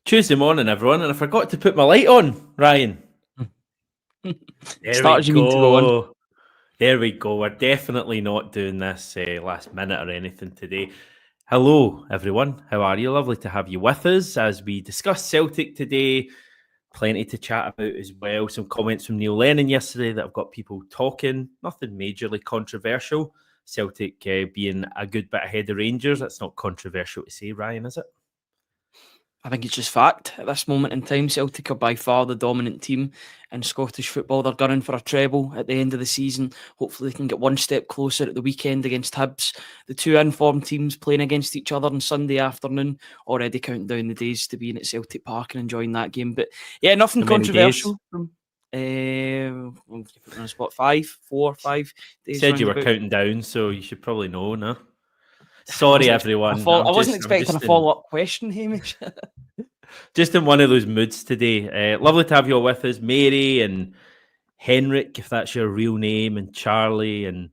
Tuesday morning, everyone, and I forgot to put my light on, Ryan. There Start we as you mean to go on. There we go. We're definitely not doing this last minute or anything today. Hello, everyone. How are you? Lovely to have you with us as we discuss Celtic today. Plenty to chat about as well. Some comments from Neil Lennon yesterday that have got people talking. Nothing majorly controversial. Celtic being a good bit ahead of Rangers. That's not controversial to say, Ryan, is it? I think it's just fact. At this moment in time, Celtic are by far the dominant team in Scottish football. They're gunning for a treble at the end of the season. Hopefully they can get one step closer at the weekend against Hibs. The two informed teams playing against each other on Sunday afternoon, already counting down the days to being at Celtic Park and enjoying that game. But yeah, nothing controversial. From, on spot 4 or 5 days. Said you were counting down, so you should probably know, no? Sorry, everyone. I wasn't expecting a follow-up question, Hamish. Just in one of those moods today. Lovely to have you all with us. Mary and Henrik, if that's your real name, and Charlie and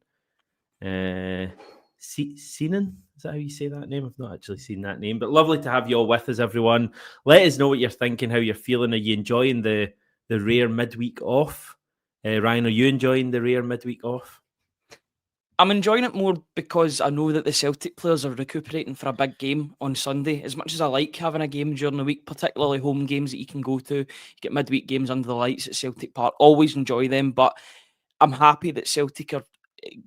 Sinan. Is that how you say that name? I've not actually seen that name, but lovely to have you all with us, everyone. Let us know what you're thinking, how you're feeling. Are you enjoying the rare midweek off? Ryan, are you enjoying the rare midweek off? I'm enjoying it more because I know that the Celtic players are recuperating for a big game on Sunday. As much as I like having a game during the week, particularly home games that you can go to, you get midweek games under the lights at Celtic Park. Always enjoy them, but I'm happy that Celtic are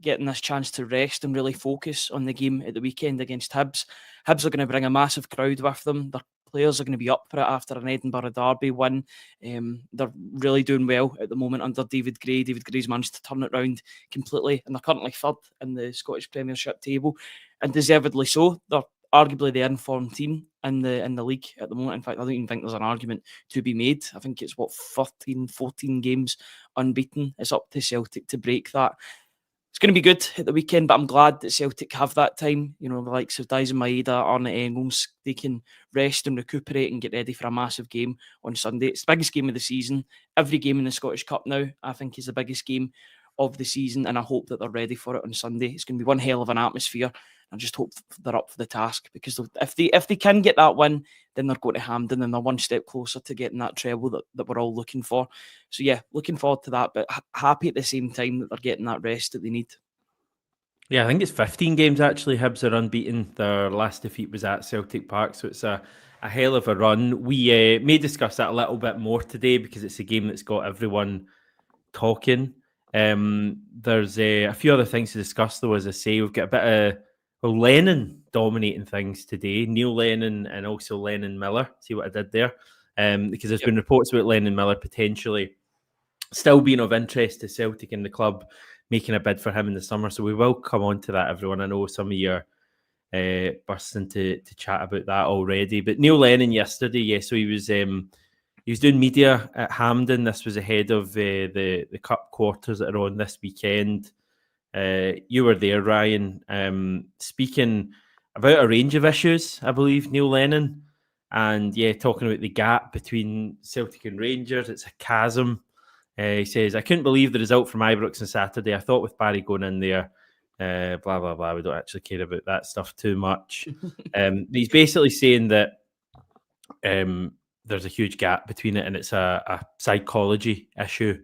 getting this chance to rest and really focus on the game at the weekend against Hibs. Hibs are going to bring a massive crowd with them. Their players are going to be up for it after an Edinburgh Derby win. They're really doing well at the moment under David Gray. David Gray's managed to turn it around completely, and they're currently third in the Scottish Premiership table, and deservedly so. They're arguably the informed team in the league at the moment. In fact, I don't even think there's an argument to be made. I think it's 14 games unbeaten. It's up to Celtic to break that. It's going to be good at the weekend, but I'm glad that Celtic have that time. You know, the likes of Dyson Maeda, Arne Engels, they can rest and recuperate and get ready for a massive game on Sunday. It's the biggest game of the season. Every game in the Scottish Cup now, I think, is the biggest game of the season, and I hope that they're ready for it on Sunday. It's going to be one hell of an atmosphere. I just hope they're up for the task, because if they can get that win, then they're going to Hampden and they're one step closer to getting that treble that we're all looking for. So yeah, looking forward to that, but happy at the same time that they're getting that rest that they need. Yeah, I think it's 15 games actually. Hibs are unbeaten. Their last defeat was at Celtic Park, so it's a hell of a run. We may discuss that a little bit more today because it's a game that's got everyone talking. There's a few other things to discuss, though. As I say, we've got a bit of Lennon dominating things today. Neil Lennon and also Lenon Miller. See what I did there? Because there's been reports about Lenon Miller potentially still being of interest to Celtic in the club, making a bid for him in the summer. So we will come on to that, everyone. I know some of you are bursting to chat about that already. But Neil Lennon yesterday, so he was doing media at Hampden. This was ahead of the cup quarters that are on this weekend. You were there, Ryan, speaking about a range of issues, I believe, Neil Lennon. And yeah, talking about the gap between Celtic and Rangers. It's a chasm. He says, I couldn't believe the result from Ibrox on Saturday. I thought with Barry going in there, blah, blah, blah. We don't actually care about that stuff too much. He's basically saying that there's a huge gap between it and it's a psychology issue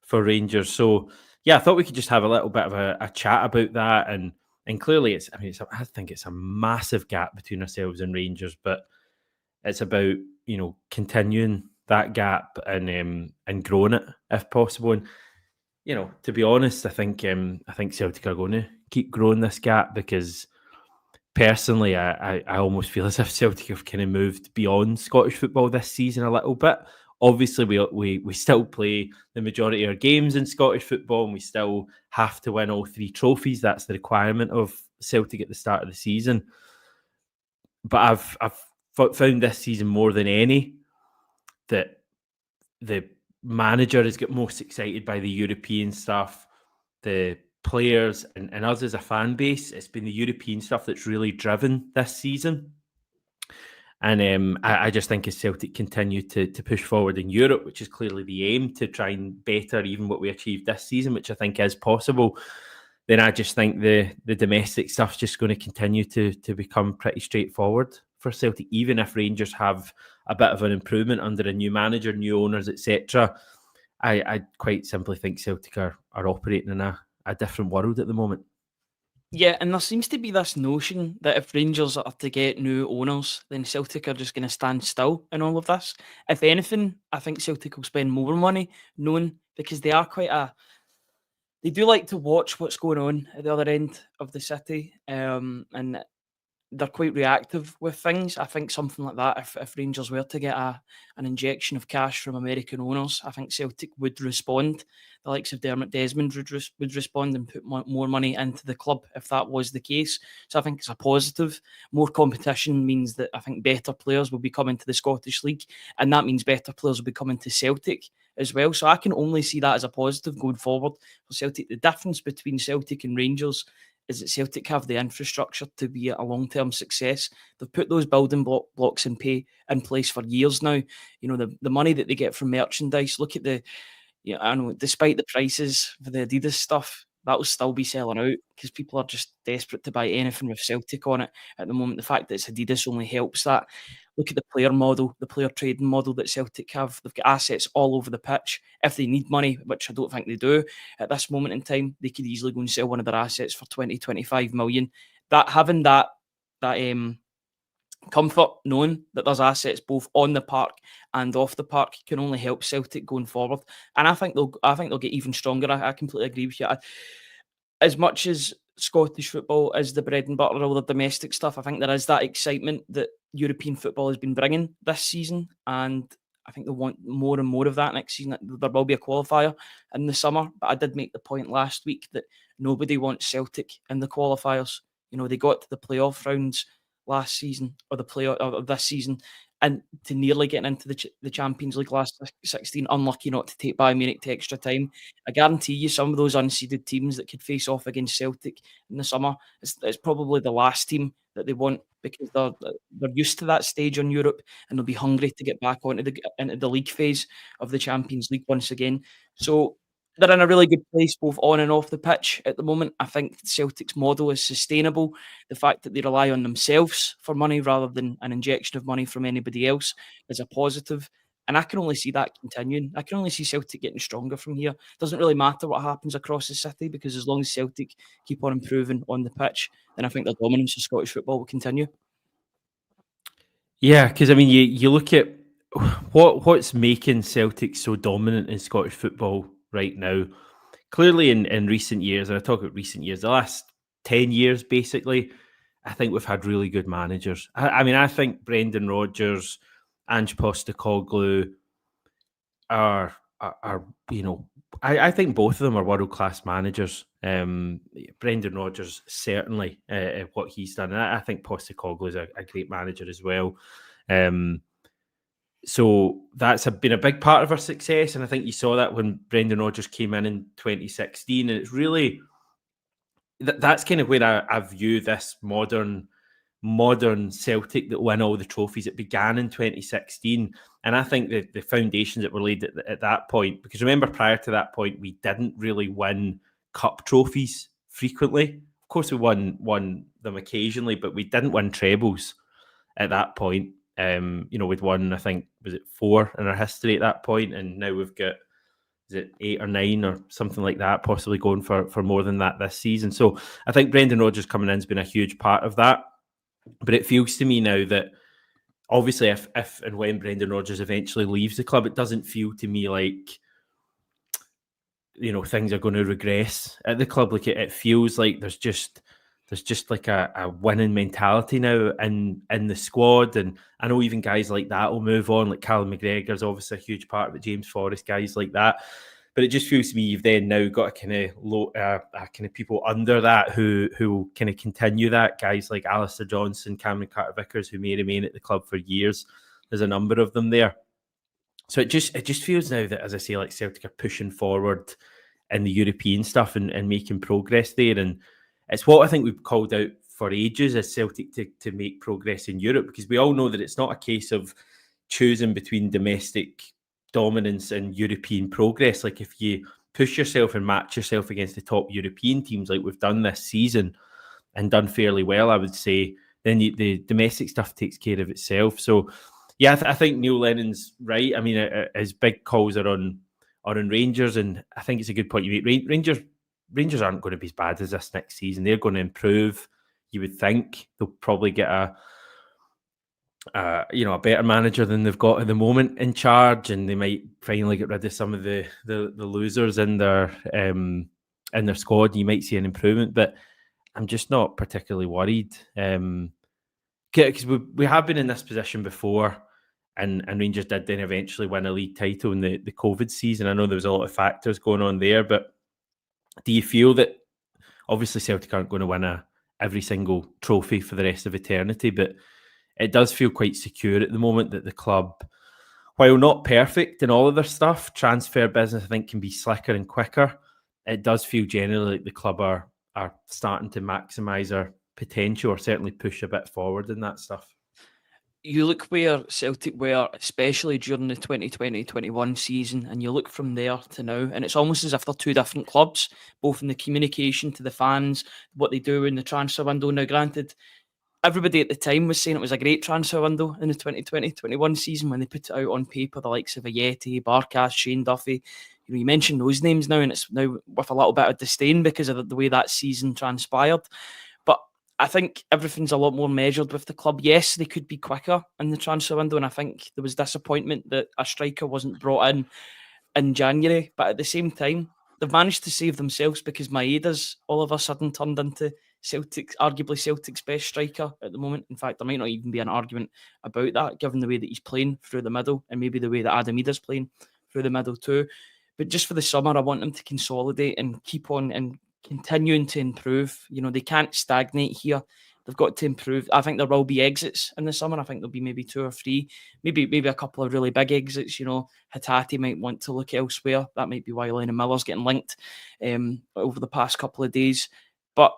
for Rangers. So, yeah, I thought we could just have a little bit of a chat about that. And clearly, I think it's a massive gap between ourselves and Rangers, but it's about, continuing that gap and growing it if possible. And to be honest, I think Celtic are going to keep growing this gap, because personally, I almost feel as if Celtic have kind of moved beyond Scottish football this season a little bit. Obviously, we still play the majority of our games in Scottish football, and we still have to win all 3 trophies. That's the requirement of Celtic at the start of the season. But I've found this season more than any that the manager has got most excited by the European stuff, the players and us as a fan base. It's been the European stuff that's really driven this season. And I just think as Celtic continue to push forward in Europe, which is clearly the aim, to try and better even what we achieved this season, which I think is possible, then I just think the domestic stuff's just going to continue to become pretty straightforward for Celtic, even if Rangers have a bit of an improvement under a new manager, new owners, etc. I quite simply think Celtic are operating in a different world at the moment. Yeah, and there seems to be this notion that if Rangers are to get new owners, then Celtic are just going to stand still in all of this. If anything, I think Celtic will spend more money, knowing because they are they do like to watch what's going on at the other end of the city, and they're quite reactive with things. I think something like that, if Rangers were to get an injection of cash from American owners, I think Celtic would respond. The likes of Dermot Desmond would respond and put more money into the club if that was the case. So I think it's a positive. More competition means that I think better players will be coming to the Scottish League, and that means better players will be coming to Celtic as well. So I can only see that as a positive going forward for Celtic. The difference between Celtic and Rangers is that Celtic have the infrastructure to be a long-term success. They've put those building blocks in place for years now. You know, the money that they get from merchandise. Look at I know, despite the prices for the Adidas stuff, that will still be selling out because people are just desperate to buy anything with Celtic on it at the moment. The fact that it's Adidas only helps that. Look at the player model, the player trading model that Celtic have. They've got assets all over the pitch. If they need money, which I don't think they do at this moment in time, they could easily go and sell one of their assets for 20, 25 million. Having that comfort knowing that there's assets both on the park and off the park can only help Celtic going forward. And I think they'll get even stronger. I completely agree with you. As much as Scottish football is the bread and butter, all the domestic stuff, I think there is that excitement that European football has been bringing this season, and I think they'll want more and more of that next season. There will be a qualifier in the summer, but I did make the point last week that nobody wants Celtic in the qualifiers. You know, they got to the playoff rounds last season or this season, and to nearly getting into the Champions League last 16, unlucky not to take Bayern Munich to extra time. I guarantee you some of those unseeded teams that could face off against Celtic in the summer, it's probably the last team that they want because they're used to that stage in Europe and they'll be hungry to get back into the league phase of the Champions League once again. So they're in a really good place both on and off the pitch at the moment. I think Celtic's model is sustainable. The fact that they rely on themselves for money rather than an injection of money from anybody else is a positive. And I can only see that continuing. I can only see Celtic getting stronger from here. Doesn't really matter what happens across the city because as long as Celtic keep on improving on the pitch, then I think the dominance of Scottish football will continue. Yeah, because I mean, you look at what's making Celtic so dominant in Scottish football right now. Clearly, in recent years, and I talk about recent years, the last 10 years, basically, I think we've had really good managers. I mean, I think Brendan Rodgers, Ange Postecoglou are you know, I think both of them are world-class managers. Brendan Rodgers, certainly, what he's done. And I think Postecoglou is a great manager as well. So that's been a big part of our success. And I think you saw that when Brendan Rodgers came in 2016. And it's really, that's kind of where I view this modern Celtic that win all the trophies. It began in 2016. And I think the foundations that were laid at that point, because remember, prior to that point, we didn't really win cup trophies frequently. Of course, we won them occasionally, but we didn't win trebles at that point. We'd won, I think, was it 4 in our history at that point, and now we've got, is it 8 or 9 or something like that, possibly going for more than that this season. So I think Brendan Rodgers coming in has been a huge part of that. But it feels to me now that obviously if and when Brendan Rodgers eventually leaves the club, it doesn't feel to me like, you know, things are going to regress at the club. Like it feels like there's just like a winning mentality now in the squad. And I know even guys like that will move on, like Callum McGregor's obviously a huge part of it, James Forrest, guys like that. But it just feels to me you've then now got a kind of people under that who will kind of continue that. Guys like Alistair Johnson, Cameron Carter-Vickers, who may remain at the club for years. There's a number of them there. So it just feels now that, as I say, like Celtic are pushing forward in the European stuff and making progress there. And it's what I think we've called out for ages as Celtic to make progress in Europe, because we all know that it's not a case of choosing between domestic dominance and European progress. Like if you push yourself and match yourself against the top European teams like we've done this season and done fairly well, I would say, then the domestic stuff takes care of itself. So Yeah, I think Neil Lennon's right. I mean, his big calls are on Rangers, and I think it's a good point you make. Rangers aren't going to be as bad as this next season. They're going to improve. You would think they'll probably get a better manager than they've got at the moment in charge, and they might finally get rid of some of the losers in their squad. You might see an improvement, but I'm just not particularly worried because we have been in this position before. And Rangers did then eventually win a league title in the COVID season. I know there was a lot of factors going on there, but do you feel that obviously Celtic aren't going to win every single trophy for the rest of eternity, but it does feel quite secure at the moment that the club, while not perfect in all of their stuff, transfer business I think can be slicker and quicker. It does feel generally like the club are starting to maximise their potential, or certainly push a bit forward in that stuff. You look where Celtic were, especially during the 2020-21 season, and you look from there to now, and it's almost as if they're two different clubs, both in the communication to the fans, what they do in the transfer window. Now, granted, everybody at the time was saying it was a great transfer window in the 2020-21 season when they put it out on paper, the likes of Ajeti, Barkas, Shane Duffy. You mention those names now, and it's now with a little bit of disdain because of the way that season transpired. But I think everything's a lot more measured with the club. Yes, they could be quicker in the transfer window, and I think there was disappointment that a striker wasn't brought in January. But at the same time, they've managed to save themselves because Maeda's all of a sudden turned into arguably Celtic's best striker at the moment. In fact, there might not even be an argument about that, given the way that he's playing through the middle, and maybe the way that Adam Ida's playing through the middle too. But just for the summer, I want them to consolidate and keep on and continuing to improve. They can't stagnate here. They've got to improve. I think there will be exits in the summer. I think there'll be maybe 2 or 3, maybe a couple of really big exits. Hatate might want to look elsewhere. That might be why Lenon Miller's getting linked over the past couple of days. But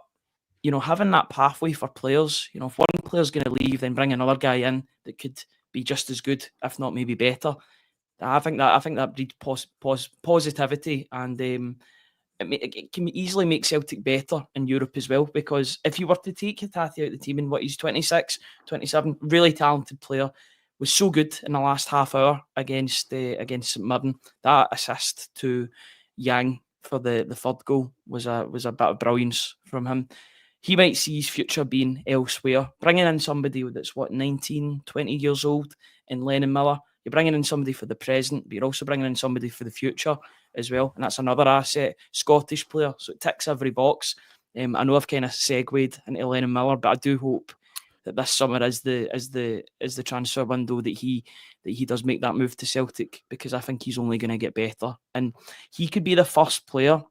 having that pathway for players, if one player's going to leave, then bring another guy in that could be just as good, if not maybe better. I think that breeds positivity, and it can easily make Celtic better in Europe as well, because if you were to take Hatate out of the team in what he's 26, 27, really talented player, was so good in the last half hour against St Mirren. That assist to Yang for the third goal was a bit of brilliance from him. He might see his future being elsewhere. Bringing in somebody that's 19, 20 years old in Lenon Miller, you're bringing in somebody for the present, but you're also bringing in somebody for the future as well. And that's another asset. Scottish player, so it ticks every box. I know I've kind of segued into Lenon Miller, but I do hope that this summer is the transfer window that he does make that move to Celtic, because I think he's only going to get better. And he could be the first player,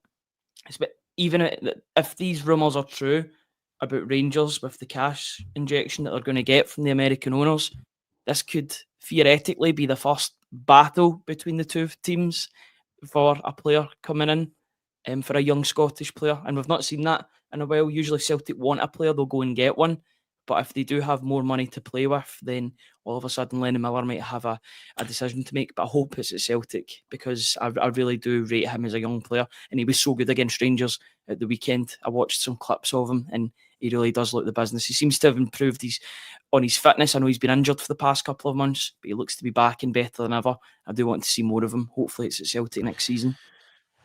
even if these rumours are true about Rangers with the cash injection that they're going to get from the American owners, this could theoretically be the first battle between the two teams for a player coming in for a young Scottish player. And we've not seen that in a while. Usually Celtic want a player, they'll go and get one. But if they do have more money to play with, then all of a sudden Lenon Miller might have a decision to make. But I hope it's at Celtic, because I really do rate him as a young player. And he was so good against Rangers at the weekend. I watched some clips of him, and he really does look the business. He seems to have improved on his fitness. I know he's been injured for the past couple of months, but he looks to be back and better than ever. I do want to see more of him. Hopefully it's at Celtic next season.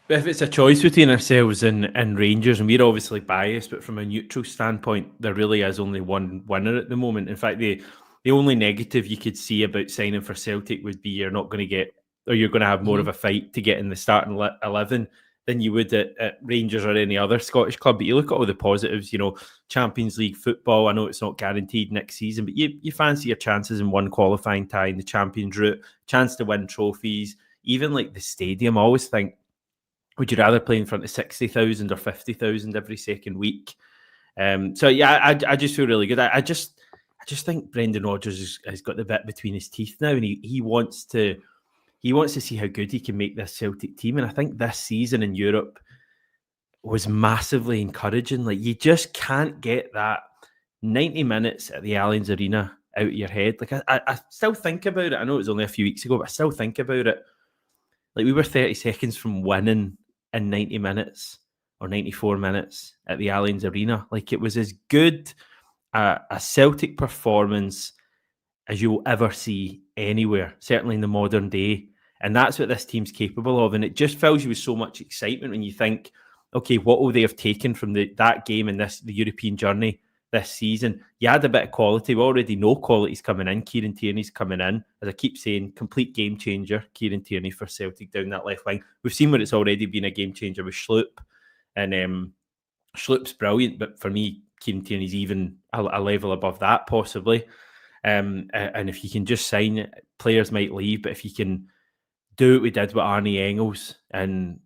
But if it's a choice between ourselves and Rangers, and we're obviously biased, but from a neutral standpoint, there really is only one winner at the moment. In fact, the only negative you could see about signing for Celtic would be you're not going to get, or you're going to have more of a fight to get in the starting 11 than you would at Rangers or any other Scottish club. But you look at all the positives, Champions League football. I know it's not guaranteed next season, but you fancy your chances in one qualifying tie in the Champions route, chance to win trophies, even like the stadium. I always think, would you rather play in front of 60,000 or 50,000 every second week? So yeah, I just feel really good. I just think Brendan Rodgers has got the bit between his teeth now, and he wants to see how good he can make this Celtic team. And I think this season in Europe was massively encouraging. Like, you just can't get that 90 minutes at the Allianz Arena out of your head. Like, I still think about it. I know it was only a few weeks ago, but I still think about it. Like, we were 30 seconds from winning in 90 minutes or 94 minutes at the Allianz Arena. Like, it was as good a Celtic performance as you'll ever see anywhere, certainly in the modern day. And that's what this team's capable of. And it just fills you with so much excitement when you think, okay, what will they have taken from that game and the European journey this season? You had a bit of quality. We already know quality's coming in. Kieran Tierney's coming in. As I keep saying, complete game changer, Kieran Tierney for Celtic down that left wing. We've seen where it's already been a game changer with Schlupp. And Schlupp's brilliant, but for me, Kieran Tierney's even a level above that, possibly. And if you can just sign it, players might leave, but if you can do what we did with Arnie Engels and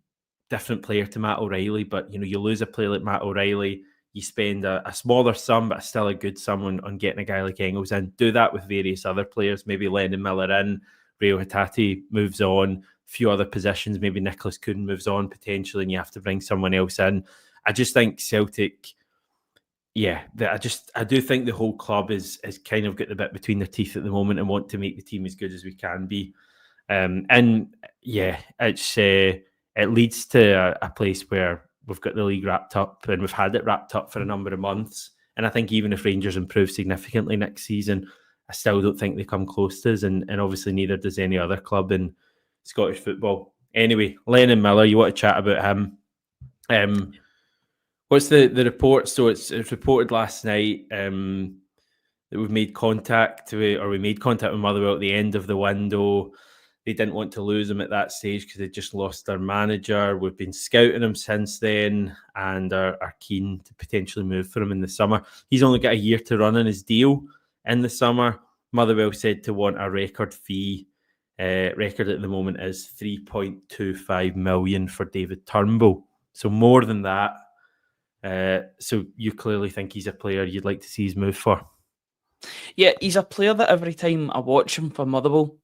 different player to Matt O'Reilly, but you lose a player like Matt O'Reilly, you spend a smaller sum, but still a good sum on getting a guy like Engels in. Do that with various other players, maybe Lenon Miller in, Rio Hatate moves on, a few other positions, maybe Nicholas Kuhn moves on potentially, and you have to bring someone else in. I just think Celtic, I do think the whole club is kind of got the bit between their teeth at the moment and want to make the team as good as we can be. It leads to a place where we've got the league wrapped up, and we've had it wrapped up for a number of months. And I think even if Rangers improve significantly next season, I still don't think they come close to us, and obviously neither does any other club in Scottish football. Anyway, Lenon Miller, you want to chat about him? What's the report? So it's reported last night that we made contact with Motherwell at the end of the window. They didn't want to lose him at that stage because they just lost their manager. We've been scouting him since then and are keen to potentially move for him in the summer. He's only got a year to run on his deal in the summer. Motherwell said to want a record fee. Record at the moment is 3.25 million for David Turnbull. So more than that. So you clearly think he's a player you'd like to see his move for? Yeah, he's a player that every time I watch him for Motherwell,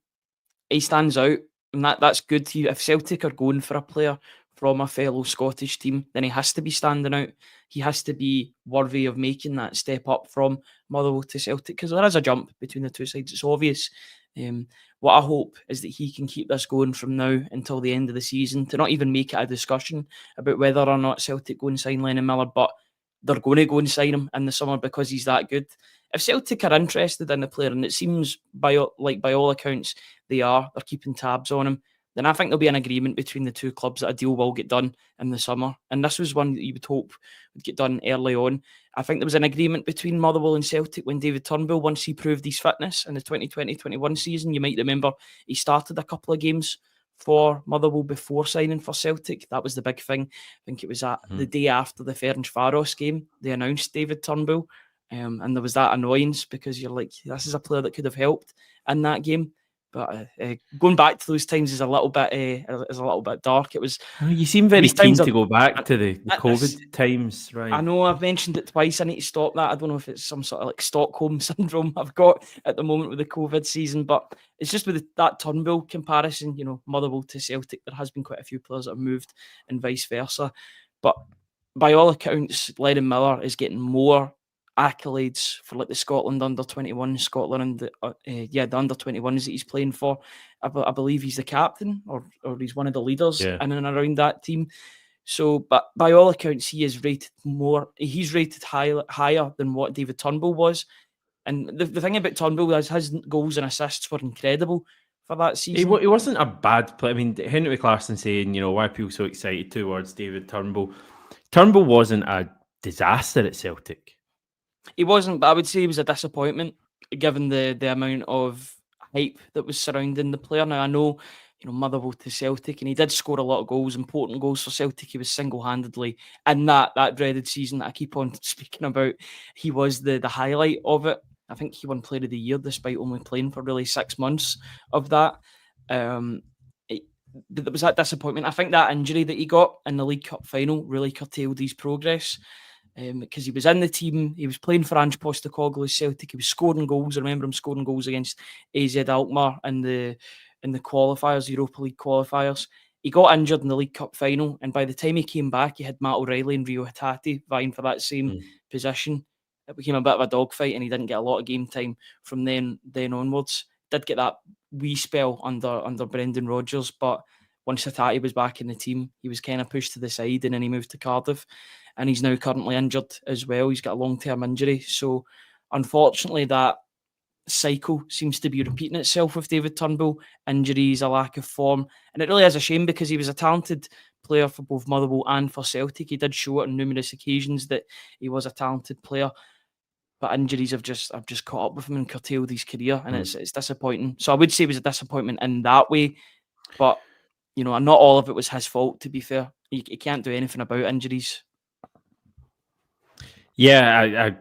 he stands out, and that's good. If Celtic are going for a player from a fellow Scottish team, then he has to be standing out. He has to be worthy of making that step up from Motherwell to Celtic, because there is a jump between the two sides. It's obvious. What I hope is that he can keep this going from now until the end of the season, to not even make it a discussion about whether or not Celtic go and sign Lenon Miller, but they're going to go and sign him in the summer because he's that good. If Celtic are interested in the player, and it seems by all accounts they're keeping tabs on him, then I think there'll be an agreement between the two clubs that a deal will get done in the summer. And this was one that you would hope would get done early on. I think there was an agreement between Motherwell and Celtic when David Turnbull, once he proved his fitness in the 2020-21 season. You might remember he started a couple of games for Motherwell before signing for Celtic. That was the big thing. I think it was the day after the Ferencváros game, they announced David Turnbull. And there was that annoyance because you're like, this is a player that could have helped in that game. But going back to those times is a little bit dark. It was. You seem very keen to go back to the COVID times, right? I know I've mentioned it twice. I need to stop that. I don't know if it's some sort of like Stockholm syndrome I've got at the moment with the COVID season, but it's just with that Turnbull comparison. Motherwell to Celtic, there has been quite a few players that have moved and vice versa. But by all accounts, Lenon Miller is getting more accolades for like the Scotland under-21, Scotland and the under-21s that he's playing for. I believe he's the captain or he's one of the leaders in and around that team. So, but by all accounts, he is rated more. He's rated higher than what David Turnbull was. And the thing about Turnbull is his goals and assists were incredible for that season. He wasn't a bad player. I mean, Henry Clarkson saying, why are people so excited towards David Turnbull? Turnbull wasn't a disaster at Celtic. He wasn't, but I would say he was a disappointment given the amount of hype that was surrounding the player. Now, I know, Motherwell to Celtic, and he did score a lot of goals, important goals for Celtic. He was single-handedly in that dreaded season that I keep on speaking about. He was the highlight of it. I think he won Player of the Year despite only playing for really 6 months of that. There was that disappointment. I think that injury that he got in the League Cup final really curtailed his progress. Because he was in the team, he was playing for Ange Postecoglou's Celtic, he was scoring goals. I remember him scoring goals against AZ Alkmaar in the qualifiers, Europa League qualifiers. He got injured in the League Cup final, and by the time he came back, he had Matt O'Reilly and Rio Hatate vying for that same position. It became a bit of a dogfight, and he didn't get a lot of game time from then onwards. Did get that wee spell under Brendan Rodgers, but once Hatate was back in the team, he was kind of pushed to the side, and then he moved to Cardiff. And he's now currently injured as well. He's got a long-term injury. So, unfortunately, that cycle seems to be repeating itself with David Turnbull. Injuries, a lack of form, and it really is a shame because he was a talented player for both Motherwell and for Celtic. He did show it on numerous occasions that he was a talented player, but injuries have just caught up with him and curtailed his career, and it's disappointing. So I would say it was a disappointment in that way, but not all of it was his fault. To be fair, he can't do anything about injuries. Yeah,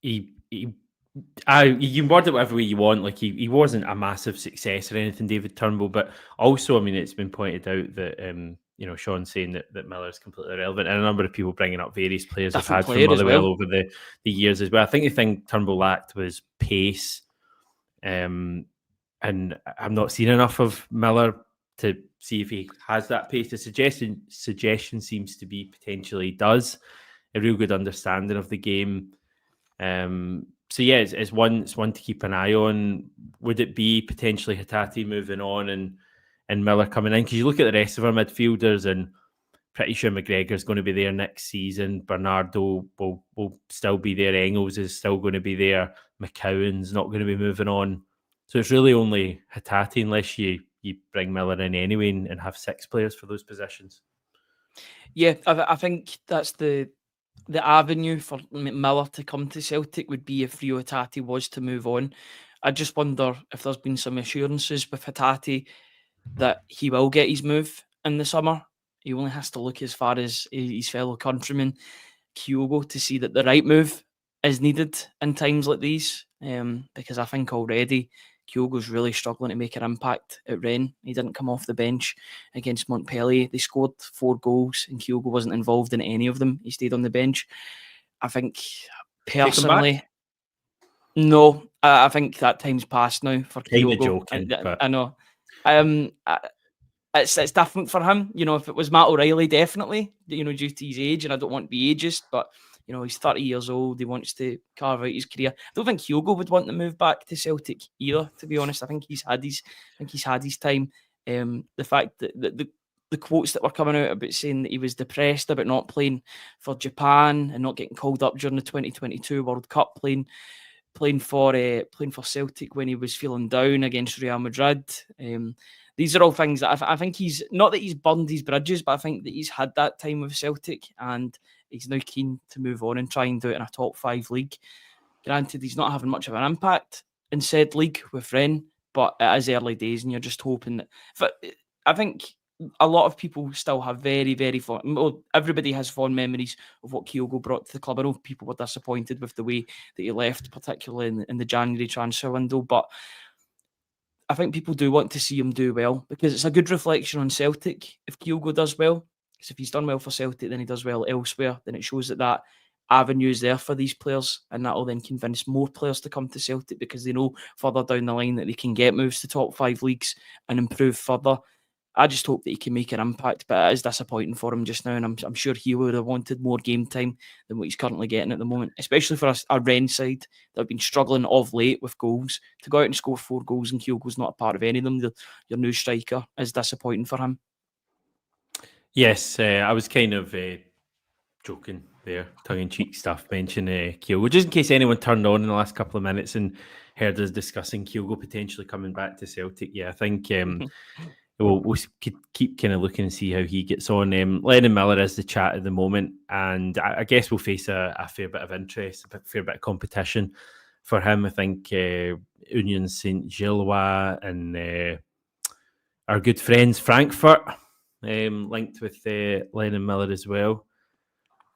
you can word it whatever way you want. Like he wasn't a massive success or anything, David Turnbull. But also, I mean, it's been pointed out that Sean saying that Miller's completely irrelevant, and a number of people bringing up various players have had from Motherwell over the years as well. I think the thing Turnbull lacked was pace, and I'm not seen enough of Miller to see if he has that pace. The suggestion seems to be potentially does. A real good understanding of the game. So yeah, it's one to keep an eye on. Would it be potentially Hatate moving on and Miller coming in? Because you look at the rest of our midfielders, and pretty sure McGregor's going to be there next season. Bernardo will still be there. Engels is still going to be there. McCowan's not going to be moving on. So it's really only Hatate unless you bring Miller in anyway and have 6 players for those positions. Yeah, I think that's the avenue for Miller to come to Celtic would be if Rio Hatate was to move on. I just wonder if there's been some assurances with Hatate that he will get his move in the summer. He only has to look as far as his fellow countryman Kyogo to see that the right move is needed in times like these. Because I think already Kyogo's really struggling to make an impact at Rennes. He didn't come off the bench against Montpellier. They scored 4 goals and Kyogo wasn't involved in any of them. He stayed on the bench. I think personally, no, I think that time's passed now for Kyogo. Joking, I know. It's different for him. If it was Matt O'Reilly, definitely, due to his age, and I don't want to be ageist, but he's 30 years old. He wants to carve out his career. I don't think Kyogo would want to move back to Celtic either, to be honest. I think he's had his time. The fact that the quotes that were coming out about saying that he was depressed about not playing for Japan and not getting called up during the 2022 World Cup, playing for Celtic when he was feeling down against Real Madrid. These are all things that I think he's not that he's burned his bridges, but I think that he's had that time with Celtic and he's now keen to move on and try and do it in a top 5 league. Granted, he's not having much of an impact in said league with Rennes, but it is early days and you're just hoping that... I think a lot of people still have very, very fond... Well, everybody has fond memories of what Kyogo brought to the club. I know people were disappointed with the way that he left, particularly in the January transfer window, but I think people do want to see him do well because it's a good reflection on Celtic if Kyogo does well. Because if he's done well for Celtic, then he does well elsewhere. Then it shows that avenue is there for these players, and that will then convince more players to come to Celtic because they know further down the line that they can get moves to top 5 leagues and improve further. I just hope that he can make an impact, but it is disappointing for him just now, and I'm sure he would have wanted more game time than what he's currently getting at the moment, especially for a Rennes side that have been struggling of late with goals. To go out and score 4 goals and Kyogo's not a part of any of them, your new striker, is disappointing for him. Yes, I was kind of joking there, tongue-in-cheek stuff, mentioning Kyogo, just in case anyone turned on in the last couple of minutes and heard us discussing Kyogo potentially coming back to Celtic. Yeah, I think we'll keep kind of looking and see how he gets on. Lenon Miller is the chat at the moment, and I guess we'll face a fair bit of interest, a fair bit of competition for him. I think Union Saint-Gilloise and our good friends Frankfurt linked with Lenon Miller as well.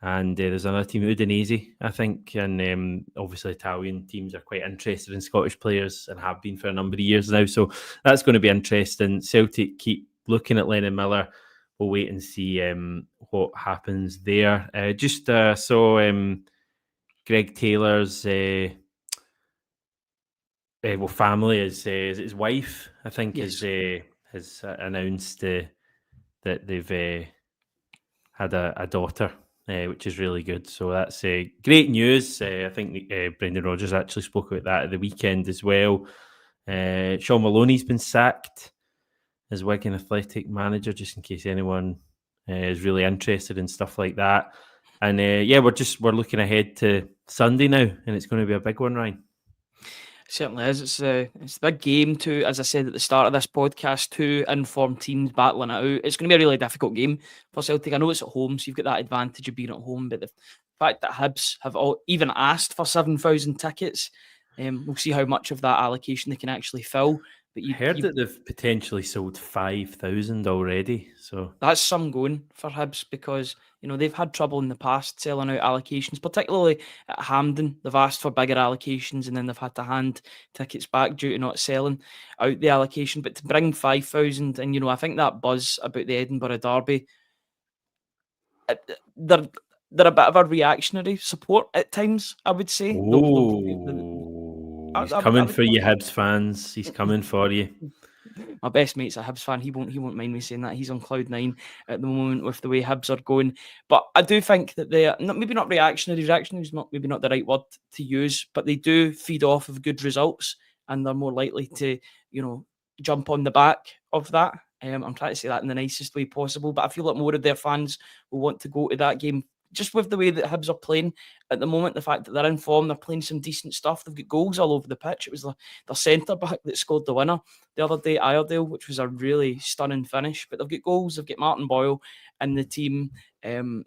And there's another team, Udinese, I think. And obviously Italian teams are quite interested in Scottish players and have been for a number of years now. So that's going to be interesting. Celtic keep looking at Lenon Miller. We'll wait and see what happens there. Just saw Greg Taylor's family is his wife, I think, yes, has announced that they've had a daughter. Which is really good. So that's great news. I think Brendan Rodgers actually spoke about that at the weekend as well. Sean Maloney's been sacked as Wigan Athletic manager, just in case anyone is really interested in stuff like that. And we're looking ahead to Sunday now, and it's going to be a big one, Ryan. Certainly is. It's the big game too, as I said at the start of this podcast, two informed teams battling it out. It's going to be a really difficult game for Celtic. I know it's at home, so you've got that advantage of being at home, but the fact that Hibs have even asked for 7,000 tickets, we'll see how much of that allocation they can actually fill. But I heard that they've potentially sold 5,000 already. So that's some going for Hibs because they've had trouble in the past selling out allocations, particularly at Hampden. They've asked for bigger allocations and then they've had to hand tickets back due to not selling out the allocation. But to bring 5,000, and I think that buzz about the Edinburgh Derby, they're a bit of a reactionary support at times, I would say. He's coming for you, Hibs fans. He's coming for you. My best mate's a Hibs fan. He won't mind me saying that. He's on cloud nine at the moment with the way Hibs are going. But I do think that they're maybe not reactionary. Reactionary is maybe not the right word to use, but they do feed off of good results, and they're more likely to jump on the back of that. I'm trying to say that in the nicest way possible, but I feel like more of their fans will want to go to that game just with the way that Hibs are playing at the moment, the fact that they're in form, they're playing some decent stuff. They've got goals all over the pitch. It was their centre-back that scored the winner the other day, Iredale, which was a really stunning finish. But they've got goals. They've got Martin Boyle in the team. Different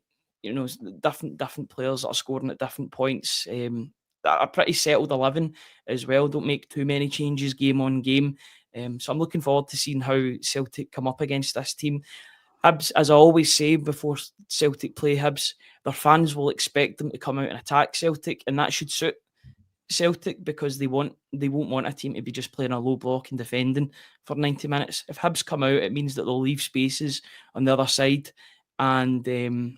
players that are scoring at different points. A pretty settled 11 as well. Don't make too many changes game on game. So I'm looking forward to seeing how Celtic come up against this team. Hibs, as I always say before Celtic play Hibs, their fans will expect them to come out and attack Celtic, and that should suit Celtic because they won't want a team to be just playing a low block and defending for 90 minutes. If Hibs come out, it means that they'll leave spaces on the other side, and I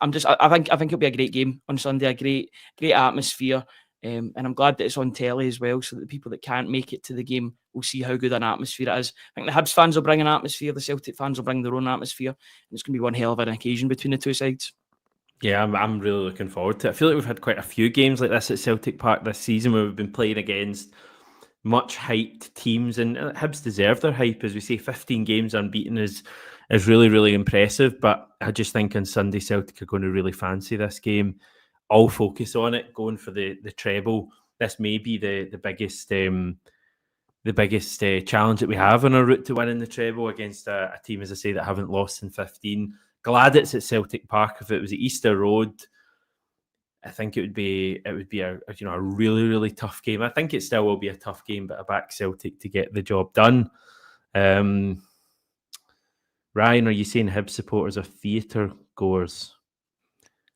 think it'll be a great game on Sunday, a great atmosphere. And I'm glad that it's on telly as well, so that the people that can't make it to the game will see how good an atmosphere it is. I think the Hibs fans will bring an atmosphere, the Celtic fans will bring their own atmosphere, and it's going to be one hell of an occasion between the two sides. Yeah, I'm really looking forward to it. I feel like we've had quite a few games like this at Celtic Park this season where we've been playing against much hyped teams, and Hibs deserve their hype. As we say, 15 games unbeaten is really, really impressive, but I just think on Sunday Celtic are going to really fancy this game. All focus on it, going for the treble. This may be the biggest challenge that we have on our route to winning the treble against a team, as I say, that haven't lost in 15. Glad it's at Celtic Park. If it was at Easter Road, I think it would be a really, really tough game. I think it still will be a tough game, but I back Celtic to get the job done. Ryan, are you saying Hibs supporters are theatre goers?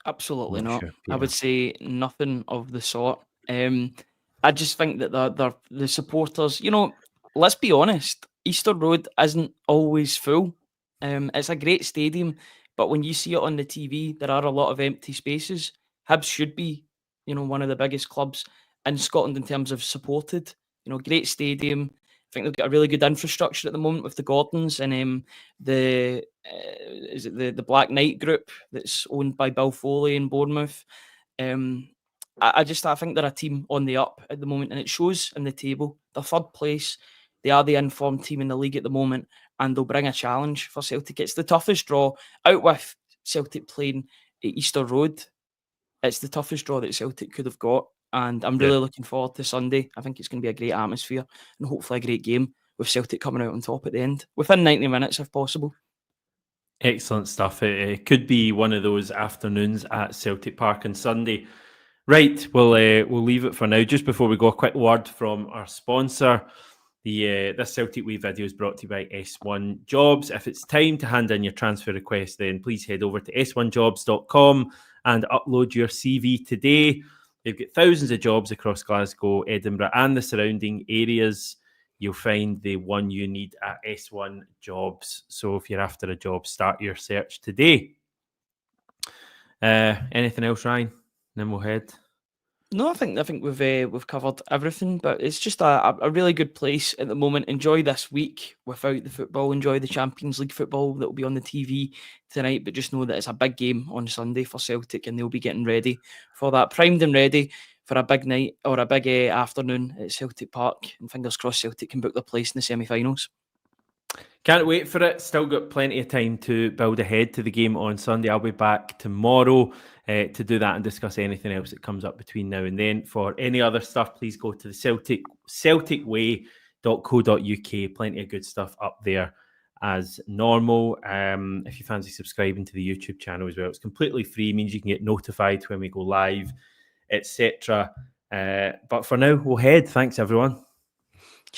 Absolutely not. I would say nothing of the sort. I just think that the supporters, let's be honest, Easter Road isn't always full. It's a great stadium, but when you see it on the TV, there are a lot of empty spaces. Hibs should be, one of the biggest clubs in Scotland in terms of supported. Great stadium. I think they've got a really good infrastructure at the moment with the Gordons and the Black Knight group that's owned by Bill Foley in Bournemouth. I think they're a team on the up at the moment, and it shows in the table. They're third place. They are the informed team in the league at the moment, and they'll bring a challenge for Celtic. It's the toughest draw out with Celtic playing at Easter Road. It's the toughest draw that Celtic could have got. And I'm really looking forward to Sunday. I think it's going to be a great atmosphere and hopefully a great game with Celtic coming out on top at the end, within 90 minutes if possible. Excellent stuff. It could be one of those afternoons at Celtic Park on Sunday. Right, we'll leave it for now. Just before we go, a quick word from our sponsor. This Celtic Way video is brought to you by S1 Jobs. If it's time to hand in your transfer request, then please head over to s1jobs.com and upload your CV today. They've got thousands of jobs across Glasgow, Edinburgh, and the surrounding areas. You'll find the one you need at S1 Jobs. So if you're after a job, start your search today. Anything else, Ryan? Then we'll head. No, I think we've covered everything, but it's just a really good place at the moment. Enjoy this week without the football. Enjoy the Champions League football that will be on the TV tonight, but just know that it's a big game on Sunday for Celtic, and they'll be getting ready for that, primed and ready for a big night or a big afternoon at Celtic Park. And fingers crossed Celtic can book their place in the semi-finals. Can't wait for it. Still got plenty of time to build ahead to the game on Sunday. I'll be back tomorrow. to do that and discuss anything else that comes up between now and then. For any other stuff, please go to the celticway.co.uk. Plenty of good stuff up there as normal. If you fancy subscribing to the YouTube channel as well, it's completely free, means you can get notified when we go live, etc. But for now, we'll head. Thanks, everyone.